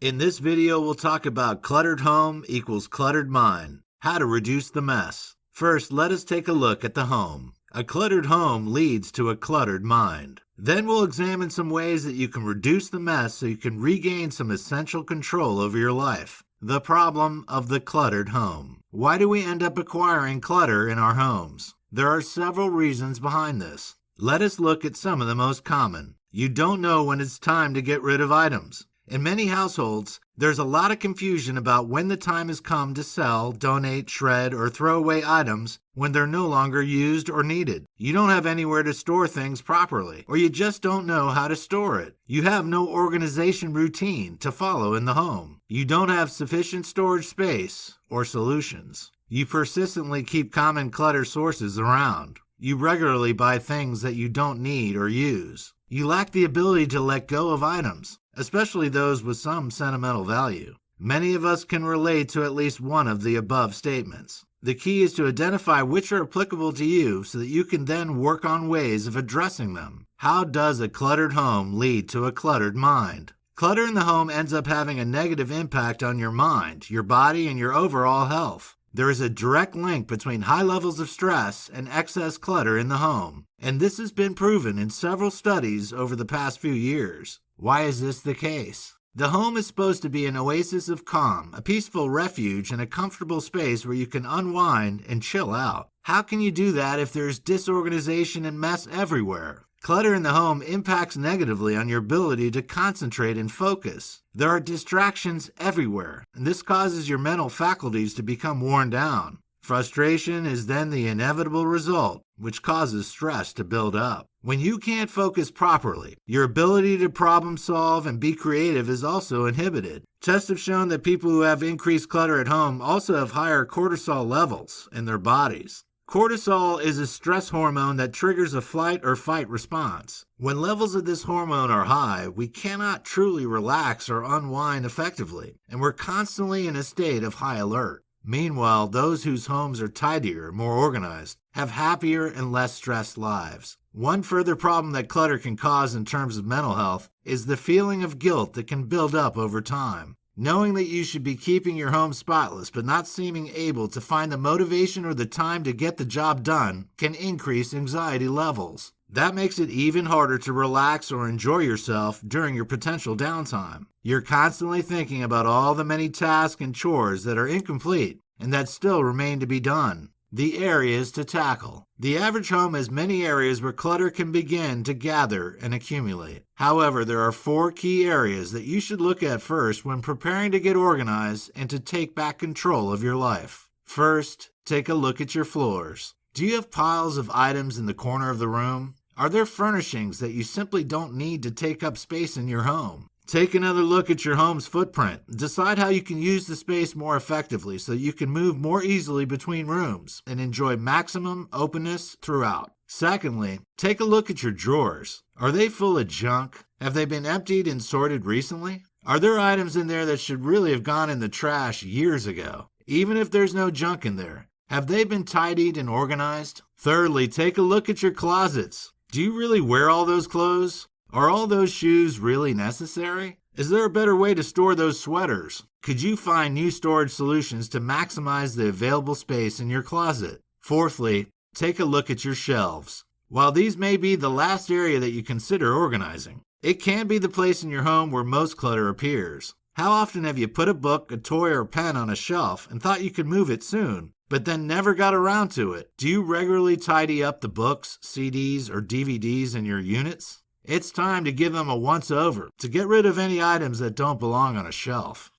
In this video, we'll talk about cluttered home equals cluttered mind, how to reduce the mess. First, let us take a look at the home. A cluttered home leads to a cluttered mind. Then we'll examine some ways that you can reduce the mess so you can regain some essential control over your life. The problem of the cluttered home. Why do we end up acquiring clutter in our homes? There are several reasons behind this. Let us look at some of the most common. You don't know when it's time to get rid of items. In many households, there's a lot of confusion about when the time has come to sell, donate, shred, or throw away items when they're no longer used or needed. You don't have anywhere to store things properly, or you just don't know how to store it. You have no organization routine to follow in the home. You don't have sufficient storage space or solutions. You persistently keep common clutter sources around. You regularly buy things that you don't need or use. You lack the ability to let go of items, especially those with some sentimental value. Many of us can relate to at least one of the above statements. The key is to identify which are applicable to you so that you can then work on ways of addressing them. How does a cluttered home lead to a cluttered mind? Clutter in the home ends up having a negative impact on your mind, your body, and your overall health. There is a direct link between high levels of stress and excess clutter in the home, and this has been proven in several studies over the past few years. Why is this the case? The home is supposed to be an oasis of calm, a peaceful refuge, and a comfortable space where you can unwind and chill out. How can you do that if there's disorganization and mess everywhere? Clutter in the home impacts negatively on your ability to concentrate and focus. There are distractions everywhere, and this causes your mental faculties to become worn down. Frustration is then the inevitable result, which causes stress to build up. When you can't focus properly, your ability to problem solve and be creative is also inhibited. Tests have shown that people who have increased clutter at home also have higher cortisol levels in their bodies. Cortisol is a stress hormone that triggers a flight or fight response. When levels of this hormone are high, we cannot truly relax or unwind effectively, and we're constantly in a state of high alert. Meanwhile, those whose homes are tidier, more organized, have happier and less stressed lives. One further problem that clutter can cause in terms of mental health is the feeling of guilt that can build up over time. Knowing that you should be keeping your home spotless but not seeming able to find the motivation or the time to get the job done can increase anxiety levels. That makes it even harder to relax or enjoy yourself during your potential downtime. You're constantly thinking about all the many tasks and chores that are incomplete and that still remain to be done. The areas to tackle. The average home has many areas where clutter can begin to gather and accumulate. However, there are 4 key areas that you should look at first when preparing to get organized and to take back control of your life. First, take a look at your floors. Do you have piles of items in the corner of the room? Are there furnishings that you simply don't need to take up space in your home? Take another look at your home's footprint. Decide how you can use the space more effectively so you can move more easily between rooms and enjoy maximum openness throughout. Secondly, take a look at your drawers. Are they full of junk? Have they been emptied and sorted recently? Are there items in there that should really have gone in the trash years ago? Even if there's no junk in there, have they been tidied and organized? Thirdly, take a look at your closets. Do you really wear all those clothes? Are all those shoes really necessary? Is there a better way to store those sweaters? Could you find new storage solutions to maximize the available space in your closet? Fourthly, take a look at your shelves. While these may be the last area that you consider organizing, it can be the place in your home where most clutter appears. How often have you put a book, a toy, or a pen on a shelf and thought you could move it soon, but then never got around to it? Do you regularly tidy up the books, CDs, or DVDs in your units? It's time to give them a once-over, to get rid of any items that don't belong on a shelf.